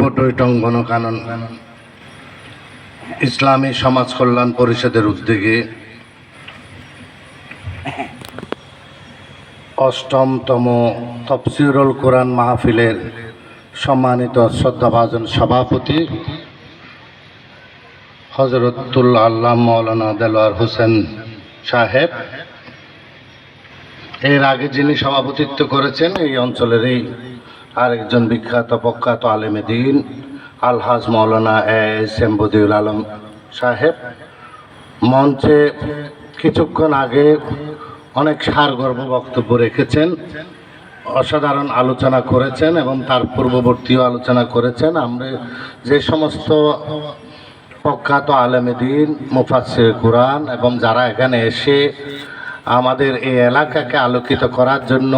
পূর্ব টৈটং বনকানন ইসলামী সমাজ কল্যাণ পরিষদের উদ্যোগে অষ্টমতম তফসিরুল কোরআন মাহফিলের সম্মানিত শ্রদ্ধাভাজন সভাপতি হযরতুল আল্লাহ মাওলানা দেলোয়ার হোসেন সাহেব, এর আগে যিনি সভাপতিত্ব করেছেন এই অঞ্চলেরই আরেকজন বিখ্যাত প্রখ্যাত আলেমে দ্বীন আলহাজ মাওলানা এস.এম. বদিউল আলম সাহেব, মঞ্চে কিছুক্ষণ আগে অনেক সারগর্ভ বক্তব্য রেখেছেন, অসাধারণ আলোচনা করেছেন এবং তার পূর্ববর্তীও আলোচনা করেছেন। আমরা যে সমস্ত প্রখ্যাত আলেমে দ্বীন মুফাসসির কুরআন এবং যারা এখানে এসে আমাদের এই এলাকাকে আলোকিত করার জন্য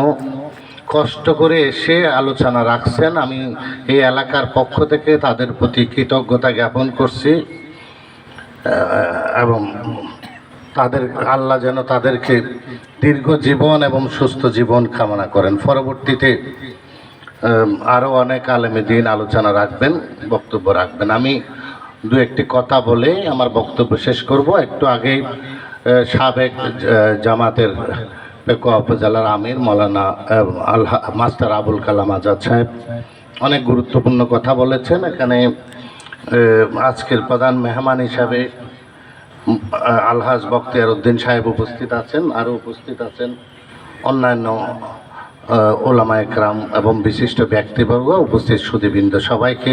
কষ্ট করে এসে আলোচনা রাখছেন, আমি এই এলাকার পক্ষ থেকে তাদের প্রতি কৃতজ্ঞতা জ্ঞাপন করছি এবং তাদের আল্লাহ যেন তাদেরকে দীর্ঘ জীবন এবং সুস্থ জীবন কামনা করেন। পরবর্তীতে আরও অনেক আলেমে দ্বীন আলোচনা রাখবেন, বক্তব্য রাখবেন। আমি দু একটি কথা বলে আমার বক্তব্য শেষ করব। একটু আগেই সাবেক জামাতের পেকুয়া উপজেলার আমির মৌলানা মাস্টার আবুল কালাম আজাদ সাহেব অনেক গুরুত্বপূর্ণ কথা বলেছেন। এখানে আজকের প্রধান মেহমান হিসাবে আলহাজ বখতিয়ার উদ্দিন সাহেব উপস্থিত আছেন, আরও উপস্থিত আছেন অন্যান্য ওলামা একরাম এবং বিশিষ্ট ব্যক্তিবর্গ, উপস্থিত সুধীবৃন্দ, সবাইকে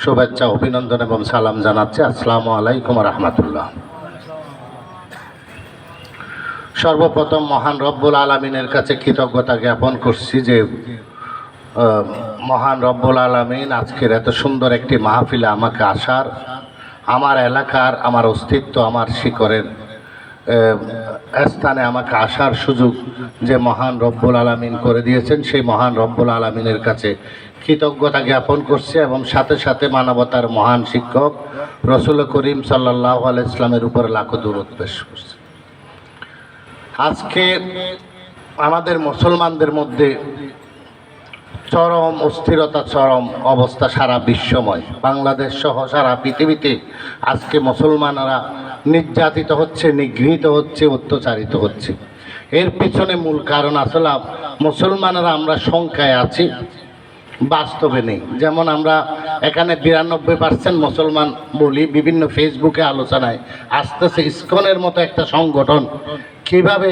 শুভেচ্ছা অভিনন্দন এবং সালাম জানাচ্ছি। আসসালামু আলাইকুম রাহমাতুল্লাহ। সর্বপ্রথম মহান রব্বুল আলামিনের কাছে কৃতজ্ঞতা জ্ঞাপন করছি যে মহান রব্বুল আলামিন আজকের এত সুন্দর একটি মাহফিলে আমাকে আসার, আমার এলাকার, আমার অস্তিত্ব, আমার শিকড়ের স্থানে আমাকে আসার সুযোগ যে মহান রব্বুল আলামিন করে দিয়েছেন, সেই মহান রব্বুল আলামিনের কাছে কৃতজ্ঞতা জ্ঞাপন করছে এবং সাথে সাথে মানবতার মহান শিক্ষক রসুল করিম সাল্লাল্লাহু আলাইহি ইসলামের উপর লাখো দুরূদ পেশ করছে। আজকে আমাদের মুসলমানদের মধ্যে চরম অস্থিরতা, চরম অবস্থা সারা বিশ্বময়, বাংলাদেশ সহ সারা পৃথিবীতে আজকে মুসলমানরা নির্যাতিত হচ্ছে, নিগৃহীত হচ্ছে, অত্যাচারিত হচ্ছে। এর পিছনে মূল কারণ আসলে মুসলমানরা আমরা সংখ্যায় আছি, বাস্তবে নেই। যেমন আমরা এখানে 92% মুসলমান বলি, বিভিন্ন ফেসবুকে আলোচনায় আসতেছে ইসকনের মতো একটা সংগঠন কিভাবে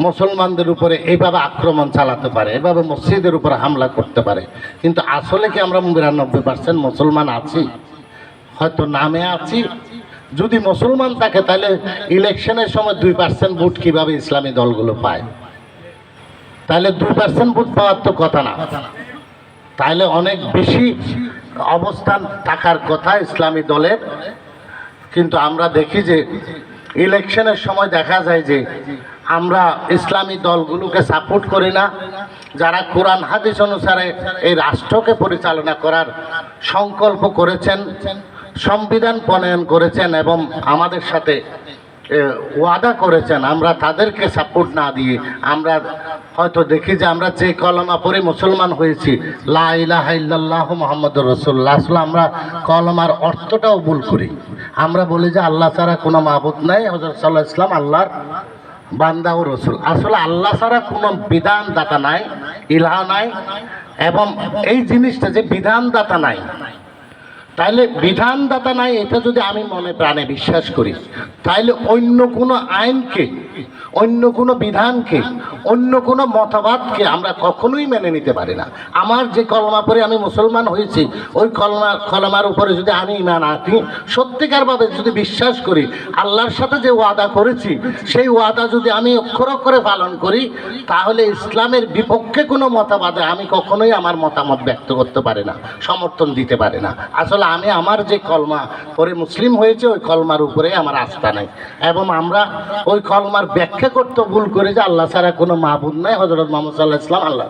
মুসলমানদের উপরে এইভাবে আক্রমণ চালাতে পারে, এভাবে মসজিদের উপরে হামলা করতে পারে। কিন্তু আসলে কি আমরা 92% মুসলমান আছি? হয়তো নামে আছি। যদি মুসলমান থাকে তাহলে ইলেকশনের সময় 2% ভোট কিভাবে ইসলামী দলগুলো পায়? তাহলে 2% ভোট পাওয়ার তো কথা না, তাহলে অনেক বেশি অবস্থান থাকার কথা ইসলামী দলের। কিন্তু আমরা দেখি যে ইলেকশনের সময় দেখা যায় যে আমরা ইসলামী দলগুলোকে সাপোর্ট করি না, যারা কোরআন হাদিস অনুসারে এই রাষ্ট্রকে পরিচালনা করার সংকল্প করেছেন, সংবিধান প্রণয়ন করেছেন এবং আমাদের সাথে ওয়াদা করেছেন, আমরা তাদেরকে সাপোর্ট না দিয়ে আমরা হয়তো দেখি যে আমরা যে কলমা পড়ে মুসলমান হয়েছি, লা ইলাহা ইল্লাল্লাহু মুহাম্মাদুর রাসূলুল্লাহ, আসলে আমরা কলমার অর্থটাও ভুল করি। আমরা বলি যে আল্লাহ ছাড়া কোনো মাবুদ নাই, হযরত সাল্লাল্লাহু আলাইহি ওয়াসাল্লাম আল্লাহর বান্দা ও রাসূল। আসলে আল্লাহ ছাড়া কোনো বিধানদাতা নাই, ইলাহ নাই, এবং এই জিনিসটা যে বিধানদাতা নাই, তাইলে বিধানদাতা নাই এটা যদি আমি মনে প্রাণে বিশ্বাস করি, তাইলে অন্য কোনো আইনকে, অন্য কোনো বিধানকে, অন্য কোনো মতবাদকে আমরা কখনোই মেনে নিতে পারি না। আমার যে কলমা পড়ে আমি মুসলমান হয়েছি, ওই কলমার উপরে যদি আমি ঈমান আনি, সত্যিকারভাবে যদি বিশ্বাস করি, আল্লাহর সাথে যে ওয়াদা করেছি সেই ওয়াদা যদি আমি অক্ষর অক্ষরে পালন করি, তাহলে ইসলামের বিপক্ষে কোনো মতবাদে আমি কখনোই আমার মতামত ব্যক্ত করতে পারি না, সমর্থন দিতে পারি না। আসলে আমি আমার যে কলমা পরে মুসলিম হয়েছে ওই কলমার উপরে আমার আস্থা নাই, এবং আমরা ওই কলমার ব্যাখ্যা করতে ভুল করি যে আল্লাহ ছাড়া কোনো মাবুদ নাই, হযরত মুহাম্মদ সাল্লাল্লাহু আলাইহি ওয়াসাল্লাম আল্লাহ।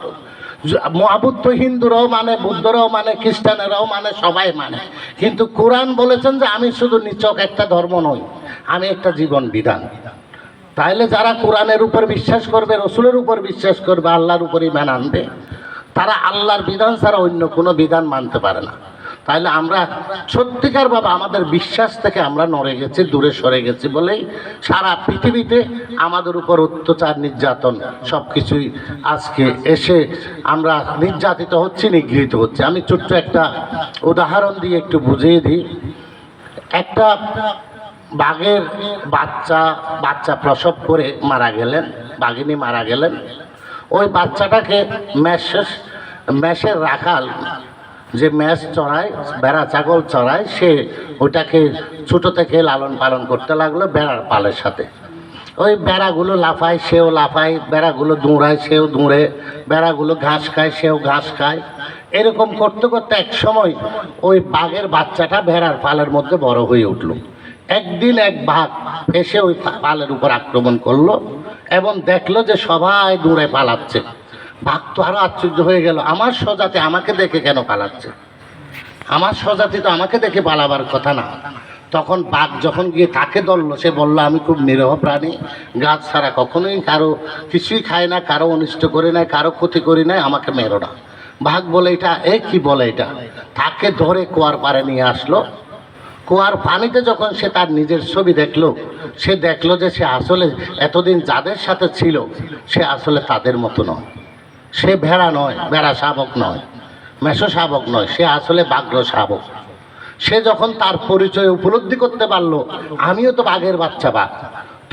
মাবুদ তো হিন্দুরাও মানে, বৌদ্ধরাও মানে, খ্রিস্টানেরাও মানে, সবাই মানে। কিন্তু কোরআন বলেছেন যে আমি শুধু নিছক একটা ধর্ম নই, আমি একটা জীবন বিধান। তাইলে যারা কোরআনের উপর বিশ্বাস করবে, রসুলের উপর বিশ্বাস করবে, আল্লাহর উপর ঈমান আনবে, তারা আল্লাহর বিধান ছাড়া অন্য কোনো বিধান মানতে পারে না। তাহলে আমরা সত্যিকার বাবা আমাদের বিশ্বাস থেকে আমরা নড়ে গেছি, দূরে সরে গেছি বলেই সারা পৃথিবীতে আমাদের উপর অত্যাচার, নির্যাতন সব কিছুই আজকে এসে আমরা নির্যাতিত হচ্ছি, নিগৃহীত হচ্ছে। আমি ছোট্ট একটা উদাহরণ দিয়ে একটু বুঝিয়ে দিই। একটা বাঘের বাচ্চা প্রসব করে মারা গেলেন, বাঘিনী মারা গেলেন। ওই বাচ্চাটাকে মেষের রাখাল, যে মেষ চড়ায়, বেড়া ছাগল চড়ায়, সে ওটাকে ছোটো থেকে লালন পালন করতে লাগলো বেড়ার পালের সাথে। ওই বেড়াগুলো লাফায়, সেও লাফায়, বেড়াগুলো দৌড়ায়, সেও দৌড়ে, বেড়াগুলো ঘাস খায়, সেও ঘাস খায়। এরকম করতে করতে এক সময় ওই বাঘের বাচ্চাটা ভেড়ার পালের মধ্যে বড় হয়ে উঠল। একদিন এক বাঘ এসে ওই পালের উপর আক্রমণ করলো এবং দেখলো যে সবাই দৌড়ে পালাচ্ছে। বাঘ তো আরো আশ্চর্য হয়ে গেল, আমার স্বজাতি আমাকে দেখে কেন পালাচ্ছে, আমার স্বজাতি তো আমাকে দেখে পালাবার কথা না। তখন বাঘ যখন গিয়ে তাকে ধরলো, সে বলল, আমি খুব নিরহ প্রাণী, গাছ ছাড়া কখনোই কারো কিছুই খায় না, কারো অনিষ্ট করি নাই, কারো ক্ষতি করি নাই, আমাকে মেরো না। বাঘ বলে, এটা কি বলে এটা? তাকে ধরে কুয়ার পাড়ে নিয়ে আসলো। কুয়ার পানিতে যখন সে তার নিজের ছবি দেখলো, সে দেখলো যে সে আসলে এতদিন যাদের সাথে ছিল সে আসলে তাদের মতো নয়। সে ভেড়া নয়, ভেড়া শাবক নয়, মেষো শাবক নয়, সে আসলে বাঘ্র শাবক। সে যখন তার পরিচয় উপলব্ধি করতে পারলো, আমিও তো বাঘের বাচ্চা বাঘ,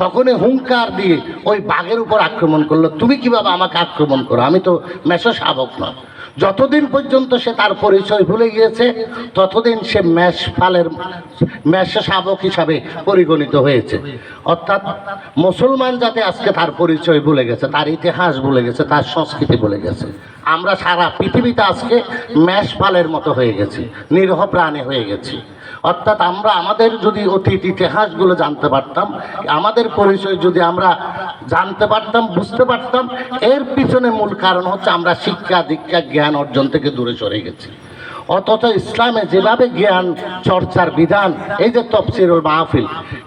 তখনই হুঙ্কার দিয়ে ওই বাঘের উপর আক্রমণ করলো। তুমি কিভাবে আমাকে আক্রমণ করো, আমি তো মেষো শাবক নয়। যতদিন পর্যন্ত সে তার পরিচয় ভুলে গিয়েছে ততদিন সে মেষ শাবক হিসাবে পরিগণিত হয়েছে। অর্থাৎ মুসলমান যাতে আজকে তার পরিচয় ভুলে গেছে, তার ইতিহাস ভুলে গেছে, তার সংস্কৃতি ভুলে গেছে। আমরা সারা পৃথিবীতে আজকে মেষ পালের মতো হয়ে গেছি, নিরহ প্রাণী হয়ে গেছি। অর্থাৎ আমরা আমাদের যদি অতীত ইতিহাসগুলো জানতে পারতাম, আমাদের পরিচয় যদি আমরা জানতে পারতাম, বুঝতে পারতাম, এর পিছনে মূল কারণ হচ্ছে আমরা শিক্ষা দীক্ষা জ্ঞান অর্জন থেকে দূরে সরে গেছি। অথচ ইসলামে যেভাবে জ্ঞান চর্চার বিধান, এই যে তফসিরুল মাহফিল,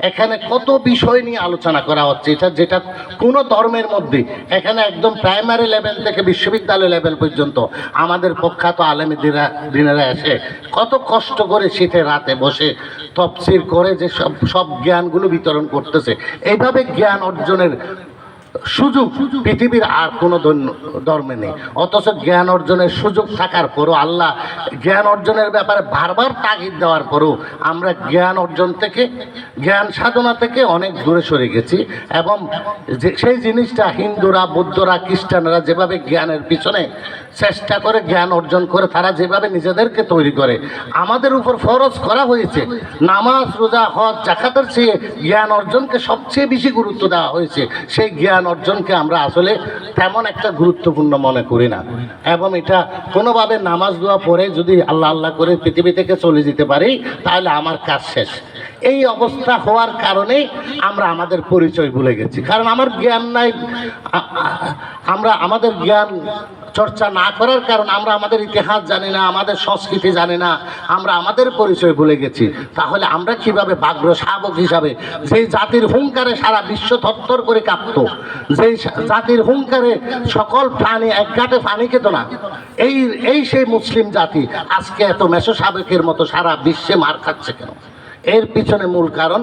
এখানে কত বিষয় নিয়ে আলোচনা করা হচ্ছে, যেটা কোনো ধর্মের মধ্যে এখানে একদম প্রাইমারি লেভেল থেকে বিশ্ববিদ্যালয় লেভেল পর্যন্ত আমাদের প্রখ্যাত আলেম দিনেরা এসে কত কষ্ট করে শীতের রাতে বসে তফসির করে যে সব জ্ঞানগুলো বিতরণ করতেছে। এইভাবে জ্ঞান অর্জনের সুযোগ পৃথিবীর আর কোনো ধর্মে নেই। অথচ জ্ঞান অর্জনের সুযোগ থাকার পরও, আল্লাহ জ্ঞান অর্জনের ব্যাপারে বারবার তাগিদ দেওয়ার পরও আমরা জ্ঞান অর্জন থেকে, জ্ঞান সাধনা থেকে অনেক দূরে সরে গেছি। এবং সেই জিনিসটা হিন্দুরা, বৌদ্ধরা, খ্রিস্টানরা যেভাবে জ্ঞানের পিছনে চেষ্টা করে, জ্ঞান অর্জন করে, তারা যেভাবে নিজেদেরকে তৈরি করে, আমাদের উপর ফরজ করা হয়েছে নামাজ, রোজা, হজ, জাকাতের চেয়ে জ্ঞান অর্জনকে সবচেয়ে বেশি গুরুত্ব দেওয়া হয়েছে। সেই জ্ঞান অর্জনকে আমরা আসলে তেমন একটা গুরুত্বপূর্ণ মনে করি না। এবং এটা কোনোভাবে নামাজ দোয়া পড়ে যদি আল্লাহ আল্লাহ করে পৃথিবী থেকে চলে যেতে পারি, তাহলে আমার কাজ শেষ। এই অবস্থা হওয়ার কারণে আমরা আমাদের পরিচয় ভুলে গেছি। কারণ আমার জ্ঞান নাই, আমাদের জ্ঞান চর্চা না করার কারণ আমরা আমাদের ইতিহাস জানি না, আমাদের সংস্কৃতি জানি না, আমরা আমাদের পরিচয় ভুলে গেছি। তাহলে আমরা কিভাবে বাঘ্র শাবক হিসাবে, যেই জাতির হুঙ্কারে সারা বিশ্ব থরথর করে কাঁপত, যেই জাতির হুঙ্কারে সকল প্রাণী এক ঘাটে পানি খেত না, এই সেই মুসলিম জাতি আজকে এত মেষো শাবকের মতো সারা বিশ্বে মার খাচ্ছে কেন? এর পিছনে মূল কারণ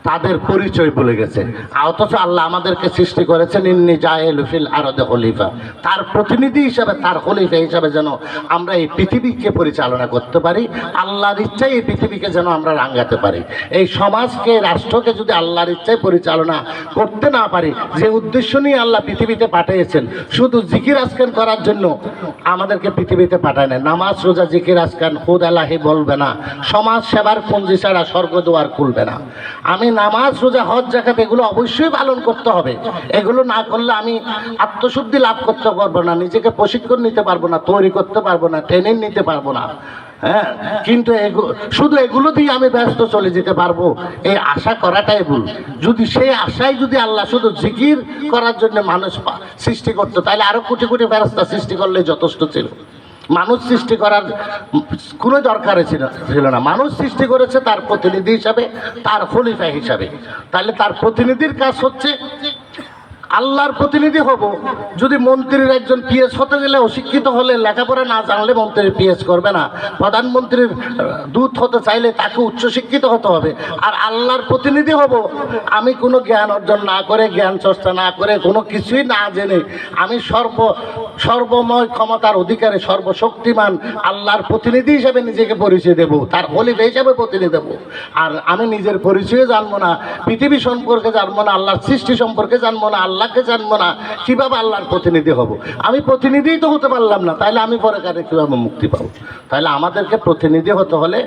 তাদের পরিচয় ভুলে গেছে। অথচ আল্লাহ আমাদেরকে সৃষ্টি করেছেন ইন্নী জাইলু ফিল আরদি খলিফা, তার প্রতিনিধি হিসাবে, তার খলিফা হিসাবে যেন আমরা এই পৃথিবীকে পরিচালনা করতে পারি। আল্লাহর ইচ্ছায় এই পৃথিবীকে যেন আমরা রাঙাতে পারি। এই সমাজকে, রাষ্ট্রকে যদি আল্লাহর ইচ্ছায় পরিচালনা করতে না পারি, যে উদ্দেশ্য নিয়ে আল্লাহ পৃথিবীতে পাঠিয়েছেন, শুধু জিকির আজকান করার জন্য আমাদেরকে পৃথিবীতে পাঠায় না। নামাজ, রোজা, জিকির আজকান খুদ আল্লাহি বলবে না, সমাজ সেবার পুঁজি ছাড়া স্বর্গদুয়ার খুলবে না। আমি নামাজ, রোজা, হজ, যাকাত এগুলো অবশ্যই পালন করতে হবে। এগুলো না করলে আমি আত্মশুদ্ধি লাভ করতে পারবো না, নিজেকে প্রশিক্ষণ নিতে পারবো না, তৈরি করতে পারবো না, ট্রেনিং নিতে পারবো না। হ্যাঁ, কিন্তু শুধু এগুলো দিয়ে আমি ব্যস্ত চলে যেতে পারবো, এই আশা করাটাই ভুল। যদি সেই আশায় যদি আল্লাহ শুধু জিকির করার জন্য মানুষ সৃষ্টি করতো, তাহলে আরো কোটি কোটি ফেরেশতা সৃষ্টি করলে যথেষ্ট ছিল। মানুষ সৃষ্টি করার কোনো দরকার ছিল না। মানুষ সৃষ্টি করেছে তার প্রতিনিধি হিসাবে, তার খলিফা হিসাবে। তাহলে তার প্রতিনিধির কাজ হচ্ছে আল্লাহর প্রতিনিধি হব। যদি মন্ত্রীর একজন পিএস হতে গেলে অশিক্ষিত হলে, লেখাপড়া না জানলে মন্ত্রীর পিএস করবে না। প্রধানমন্ত্রীর দূত হতে চাইলে তাকে উচ্চশিক্ষিত হতে হবে। আর আল্লাহর প্রতিনিধি হব আমি কোনো জ্ঞান অর্জন না করে, জ্ঞান চর্চা না করে, কোনো কিছুই না জেনে আমি সর্বময় ক্ষমতার অধিকারী, সর্বশক্তিমান আল্লাহর প্রতিনিধি হিসেবে নিজেকে পরিচয় দেব, তার খলিফা হিসেবে প্রতিনিধি দেব। আর আমি নিজের পরিচয় জানবো না, পৃথিবী সম্পর্কে জানবো না, আল্লাহর সৃষ্টি সম্পর্কে জানবো না, আল্লাহকে জানবো না, কিভাবে আল্লাহর প্রতিনিধি হব? আমি প্রতিনিধিই তো হতে পারলাম না, তাহলে আমি পরে কারে কীভাবে মুক্তি পাবো? তাহলে আমাদেরকে প্রতিনিধি হতে হলে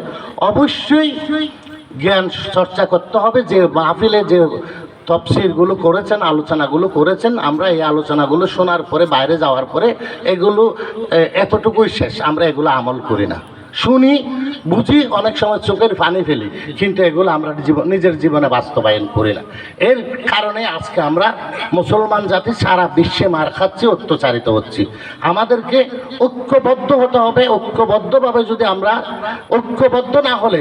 অবশ্যই জ্ঞান চর্চা করতে হবে। যে মাহফিলে যে তফসিরগুলো করেছেন, আলোচনাগুলো করেছেন, আমরা এই আলোচনাগুলো শোনার পরে, বাইরে যাওয়ার পরে এগুলো এতটুকুই শেষ, আমরা এগুলো আমল করি না। শুনি, বুঝি, অনেক সময় চোখের পানি ফেলি, কিন্তু এগুলো আমরা নিজের জীবনে বাস্তবায়ন করি না। এর কারণে আজকে আমরা মুসলমান জাতি সারা বিশ্বে মার খাচ্ছি, অত্যাচারিত হচ্ছি। আমাদেরকে ঐক্যবদ্ধ হতে হবে। ঐক্যবদ্ধভাবে যদি আমরা ঐক্যবদ্ধ না হলে,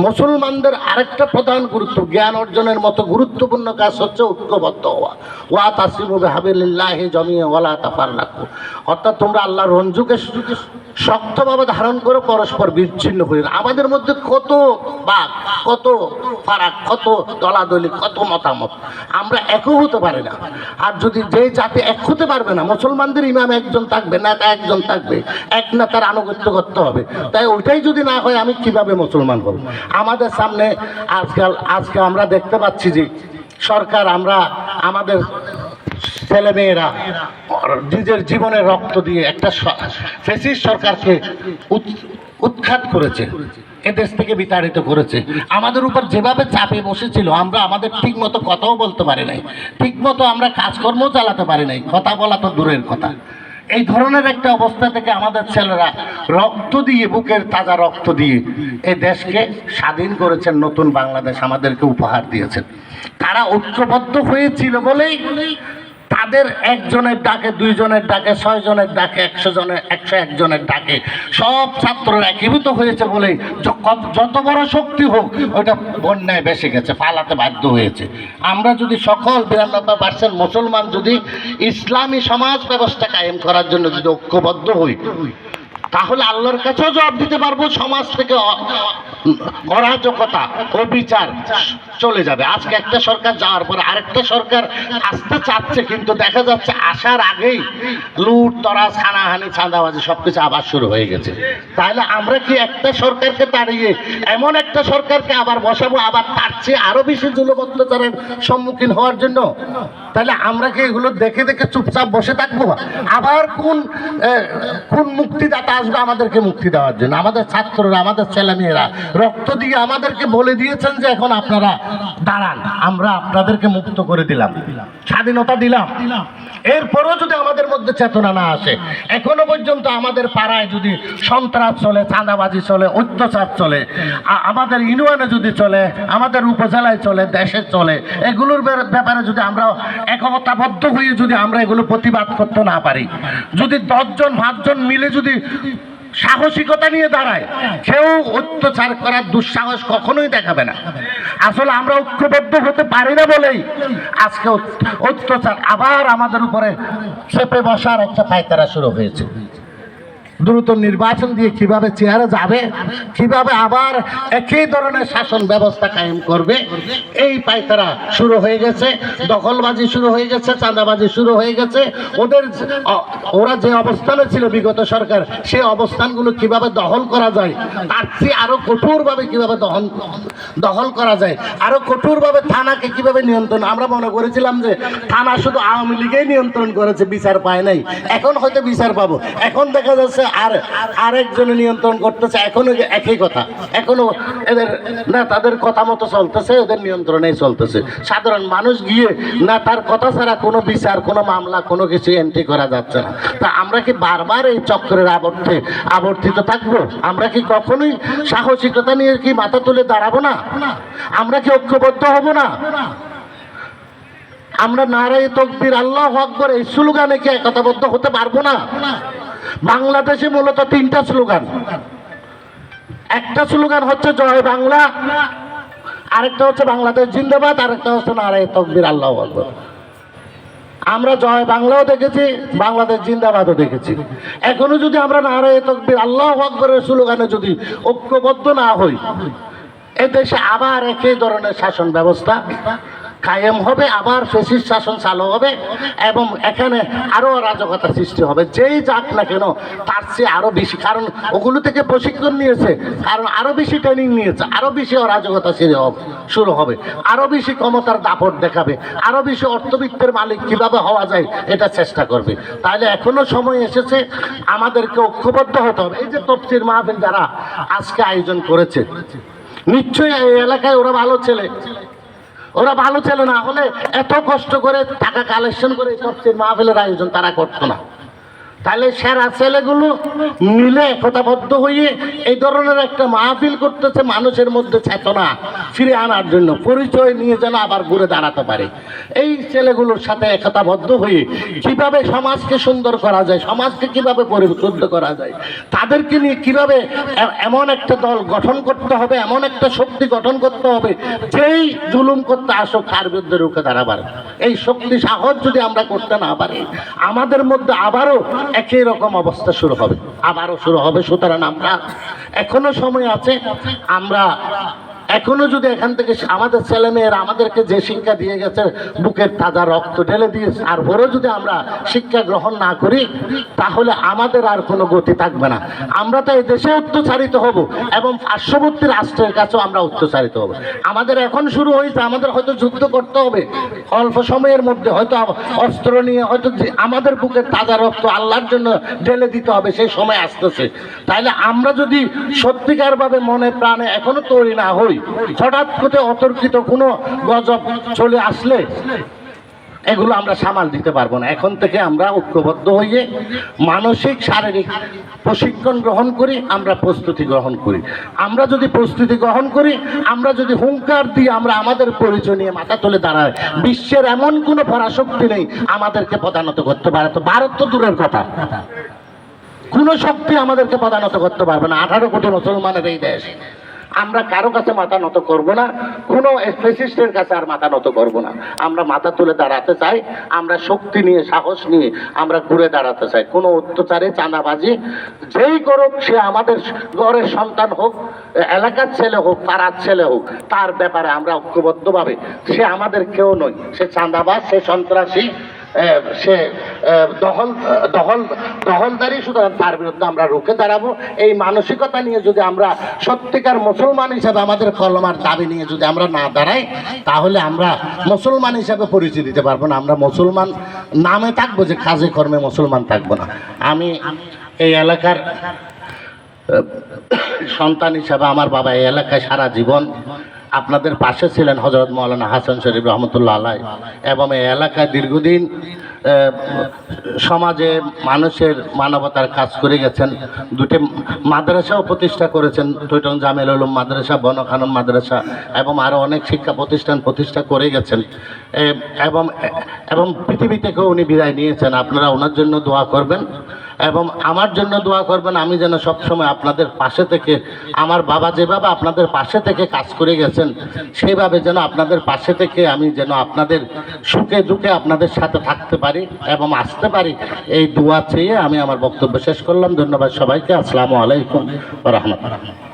মুসলমানদের আরেকটা প্রধান গুরুত্ব, জ্ঞান অর্জনের মতো গুরুত্বপূর্ণ কাজ হচ্ছে ঐক্যবদ্ধ হওয়া। ওয়া তাসিমু বিহাবিলিল্লাহি জামিআ ওয়ালা তাফাররাকু, অর্থাৎ তোমরা আল্লাহর রঞ্জুকে শক্তভাবে ধারণ করে পরস্পর বিচ্ছিন্ন হয়ে। আমাদের মধ্যে কত বাক, কত ফারাক, কত দলাদলি, কত মতামত, আমরা একও হতে পারি না। আর যদি যে জাতি এক হতে পারবে না, মুসলমানদের ইমাম একজন থাকবে, নেতা একজন থাকবে, এক নেতার আনুগত্য করতে হবে। তাই ওইটাই যদি না হয়, আমি কিভাবে মুসলমান হব? আমাদের সামনে আজকে আমরা দেখতে পাচ্ছি যে সরকার, আমরা আমাদের ছেলেমেয়েরা নিজের জীবনের রক্ত দিয়ে একটা ফ্যাসিস্ট সরকারকে উৎখাত করেছে, এদেশ থেকে বিতাড়িত করেছে। আমাদের উপর যেভাবে চাপে বসেছিল, আমরা আমাদের ঠিক মতো কথাও বলতে পারি নাই, ঠিক মতো আমরা কাজকর্ম চালাতে পারি নাই, কথা বলা তো দূরের কথা। এই ধরনের একটা অবস্থা থেকে আমাদের ছেলেরা রক্ত দিয়ে, বুকের তাজা রক্ত দিয়ে এই দেশকে স্বাধীন করেছেন, নতুন বাংলাদেশ আমাদেরকে উপহার দিয়েছেন। তারা ঐক্যবদ্ধ হয়েছিল বলেই তাদের একজনের ডাকে, দুইজনের ডাকে, 6 জনের ডাকে, 101 জনের ডাকে সব ছাত্ররা একীভূত হয়েছে বলেই যত বড় শক্তি হোক, ওইটা বন্যায় ভেসে গেছে, পালাতে বাধ্য হয়েছে। আমরা যদি সকল 92% মুসলমান যদি ইসলামী সমাজ ব্যবস্থা কায়েম করার জন্য যদি ঐক্যবদ্ধ হই, তাহলে আল্লাহর কাছেও জবাব দিতে পারবো। সমাজ থেকে অরাজকতা, অবিচার চলে যাবে। আজকে একটা সরকার যাওয়ার পরে আরেকটা সরকার আসতে চাচ্ছে, কিন্তু দেখা যাচ্ছে আসার আগেই লুট তরাজ, হানাহানি, চাঁদাবাজি সবকিছু আবার শুরু হয়ে গেছে। তাহলে আমরা কি একটা সরকারকে তাড়িয়ে এমন একটা সরকারকে আবার বসাবো, আবার তার চেয়ে আরো বেশি জুলুম অত্যাচারের সম্মুখীন হওয়ার জন্য? তাহলে আমরা কি এগুলো দেখে দেখে চুপচাপ বসে থাকবো? আবার কোন মুক্তিদাতা আসবে আমাদেরকে মুক্তি দেওয়ার জন্য? আমাদের ছাত্ররা, আমাদের ছেলেমেয়েরা রক্ত দিয়ে আমাদেরকে বলে দিয়েছেন যে এখন আপনারা দাঁড়ান, আমরা আপনাদেরকে মুক্ত করে দিলাম, স্বাধীনতা দিলাম। এরপরও যদি আমাদের মধ্যে চেতনা না আসে, এখনো পর্যন্ত আমাদের পাড়ায় যদি সন্ত্রাস চলে, চাঁদাবাজি চলে, অত্যাচার চলে, আমাদের ইউনিয়নে যদি চলে, আমাদের উপজেলায় চলে, দেশে চলে, এগুলোর ব্যাপারে যদি আমরা একতাবদ্ধ হয়ে যদি আমরা এগুলো প্রতিবাদ করতে না পারি, যদি 10 জন 5 জন মিলে যদি সাহসিকতা নিয়ে দাঁড়ায়, কেউ অত্যাচার করার দুঃসাহস কখনোই দেখাবে না। আসলে আমরা ঐক্যবদ্ধ হতে পারি না বলেই আজকে অত্যাচার আবার আমাদের উপরে চেপে বসার একটা পায়তারা শুরু হয়েছে। দ্রুত নির্বাচন দিয়ে কিভাবে চেয়ারে যাবে, কিভাবে আবার একই ধরনের শাসন ব্যবস্থা কায়েম করবে, এই পায়তারা শুরু হয়ে গেছে। দখলবাজি শুরু হয়ে গেছে, চাঁদাবাজি শুরু হয়ে গেছে। ওরা যে অবস্থানে ছিল বিগত সরকার, সেই অবস্থানগুলো কিভাবে দখল করা যায়, তার চেয়ে আরো কঠোরভাবে কিভাবে দখল করা যায়, আরো কঠোরভাবে থানাকে কিভাবে নিয়ন্ত্রণ। আমরা মনে করেছিলাম যে থানা শুধু আওয়ামী লীগেই নিয়ন্ত্রণ করেছে, বিচার পায় নাই। এখন হয়তো বিচার পাবো, এখন দেখা যাচ্ছে আরেকজনে নিয়ন্ত্রণ করতেছে। এখনো একই কথা, এখনো এদের নেতাদের কথা মতো চলতেছে, এদের নিয়ন্ত্রণেই চলতেছে। সাধারণ মানুষ গিয়ে নেতার কথা ছাড়া কোনো বিচার, কোনো মামলা, কোনো কিছু এন্ট্রি করা যাচ্ছে না। তা আমরা কি বারবার এই চক্রের আবর্তিত থাকবো? আমরা কি কখনোই সাহসিকতা নিয়ে কি মাথা তুলে দাঁড়াবো না? আমরা কি ঐক্যবদ্ধ হব না? আমরা নারায়ে তাকবীর, আল্লাহু আকবার এই স্লোগানে কি একতাবদ্ধ হতে পারবো না? বাংলাদেশে মূলত 3টা স্লোগান। একটা স্লোগান হচ্ছে জয় বাংলা, আরেকটা হচ্ছে বাংলাদেশ জিন্দাবাদ, আরেকটা হচ্ছে নারায়ে তাকবীর, আল্লাহু আকবার। আমরা জয় বাংলাও দেখেছি, বাংলাদেশ জিন্দাবাদও দেখেছি। এখনো যদি আমরা নারায়ে তাকবীর আল্লাহু আকবারের স্লোগানে যদি ঐক্যবদ্ধ না হই, এদেশে আবার একই ধরনের শাসন ব্যবস্থা কায়েম হবে, আবার ফ্যাসিস্ট শাসন চালু হবে এবং এখানে আরো অরাজকতা সৃষ্টি হবে। যেই যাক না কেন তার চেয়ে আরো বেশি, কারণ ওগুলো থেকে প্রশিক্ষণ নিয়েছে, কারণ আরো বেশি ট্রেনিং নিয়েছে, আরো বেশি অরাজকতা শুরু হবে, আরো বেশি ক্ষমতার দাপট দেখাবে, আরো বেশি অর্থবিত্তের মালিক কিভাবে হওয়া যায় এটা চেষ্টা করবে। তাহলে এখনো সময় এসেছে আমাদেরকে ঐক্যবদ্ধ হতে হবে। এই যে তফসির মাহফিল যারা আজকে আয়োজন করেছে, নিশ্চয়ই এই এলাকায় ওরা ভালো ছেলে, ওরা ভালো ছেলে না হলে এত কষ্ট করে টাকা কালেকশন করে তফসির মাহফিলের আয়োজন তারা করতো না। তাহলে সেরা ছেলেগুলো মিলে একতাবদ্ধ হয়ে এই ধরনের একটা মাহফিল করতেছে, মানুষের মধ্যে চেতনা ফিরে আনার জন্য, পরিচয় নিয়ে যেন আবার ঘুরে দাঁড়াতে পারে। এই ছেলেগুলোর সাথে একতাবদ্ধ হয়ে কিভাবে সমাজকে সুন্দর করা যায়, সমাজকে কিভাবে পরিশুদ্ধ করা যায়, তাদেরকে নিয়ে কিভাবে এমন একটা দল গঠন করতে হবে, এমন একটা শক্তি গঠন করতে হবে যেই জুলুম করতে আসুক তার বিরুদ্ধে রুখে দাঁড়াবার। এই শক্তি সাহস যদি আমরা করতে না পারি, আমাদের মধ্যে আবারও একই রকম অবস্থা শুরু হবে, আবারও শুরু হবে। সুতরাং আমরা এখনো সময় আছে, আমরা এখনো যদি এখান থেকে আমাদের ছেলেমেয়েরা আমাদেরকে যে শিক্ষা দিয়ে গেছে, বুকের তাজা রক্ত ঢেলে দিয়েছে, আর বড় যদি আমরা শিক্ষা গ্রহণ না করি তাহলে আমাদের আর কোনো গতি থাকবে না। আমরা তো এই দেশে অত্যাচারিত হব এবং পার্শ্ববর্তী রাষ্ট্রের কাছেও আমরা অত্যাচারিত হব। আমাদের এখন শুরু হয়েছে, আমাদের হয়তো যুদ্ধ করতে হবে অল্প সময়ের মধ্যে, হয়তো অস্ত্র নিয়ে, হয়তো আমাদের বুকের তাজা রক্ত আল্লাহর জন্য ঢেলে দিতে হবে, সেই সময় আসতেছে। তাইলে আমরা যদি সত্যিকারভাবে মনে প্রাণে এখনো তৈরি না হই, হঠাৎ করে অতর্কিত কোনো গজব চলে আসলে এগুলো আমরা সামাল দিতে পারবো না। এখন থেকে আমরা ঐক্যবদ্ধ হয়ে মানসিক শারীরিক প্রশিক্ষণ গ্রহণ করি, আমরা প্রস্তুতি গ্রহণ করি। আমরা যদি প্রস্তুতি গ্রহণ করি, আমরা যদি হুঙ্কার দিয়ে আমরা আমাদের পরিচয় নিয়ে মাথা তুলে দাঁড়াই, বিশ্বের এমন কোনো পরাশক্তি নেই আমাদেরকে প্রধানত করতে পারে। তো ভারত তো দূরের কথা, কোনো শক্তি আমাদেরকে প্রধানত করতে পারবে না। 18 কোটি মুসলমানের এই দেশ, আমরা কারো কাছে মাথা নত করব না, কোনো ফ্যাসিস্টের কাছে আর মাথা নত করব না। আমরা মাথা তুলে দাঁড়াতে চাই, আমরা শক্তি নিয়ে সাহস নিয়ে আমরা ঘুরে দাঁড়াতে চাই। কোনো অত্যাচারে চাঁদাবাজি যেই করুক, সে আমাদের ঘরের সন্তান হোক, এলাকার ছেলে হোক, পাড়ার ছেলে হোক, তার ব্যাপারে আমরা ঐক্যবদ্ধভাবে, সে আমাদের কেউ নয়, সে চাঁদাবাজ, সে সন্ত্রাসী, সে দখলদারি, সুতরাং তার বিরুদ্ধে আমরা রুখে দাঁড়াবো। এই মানসিকতা নিয়ে যদি আমরা সত্যিকার মুসলমান হিসাবে আমাদের কলমার দাবি নিয়ে যদি আমরা না দাঁড়াই, তাহলে আমরা মুসলমান হিসাবে পরিচয় দিতে পারবো না। আমরা মুসলমান নামে থাকবো, যে কাজে কর্মে মুসলমান থাকবো না। আমি এই এলাকার সন্তান হিসাবে, আমার বাবা এই এলাকায় সারা জীবন আপনাদের পাশে ছিলেন, হযরত মাওলানা হাসান শরীফ রহমতুল্লাহ আলাইহি, এবং এই এলাকায় দীর্ঘদিন সমাজে মানুষের মানবতার কাজ করে গেছেন। দুটি মাদ্রাসাও প্রতিষ্ঠা করেছেন, টৈটং জামিল উলুম মাদ্রাসা, বনখানম মাদ্রাসা, এবং আরও অনেক শিক্ষা প্রতিষ্ঠান প্রতিষ্ঠা করে গেছেন, এবং পৃথিবী থেকেও উনি বিদায় নিয়েছেন। আপনারা ওনার জন্য দোয়া করবেন এবং আমার জন্য দোয়া করবেন, আমি যেন সবসময় আপনাদের পাশে থেকে, আমার বাবা যেভাবে আপনাদের পাশে থেকে কাজ করে গেছেন, সেভাবে যেন আপনাদের পাশে থেকে আমি যেন আপনাদের সুখে দুঃখে আপনাদের সাথে থাকতে পারি এবং আসতে পারি। এই দোয়া চেয়ে আমি আমার বক্তব্য শেষ করলাম। ধন্যবাদ সবাইকে। আসসালামু আলাইকুম ওয়া রাহমাতুল্লাহ।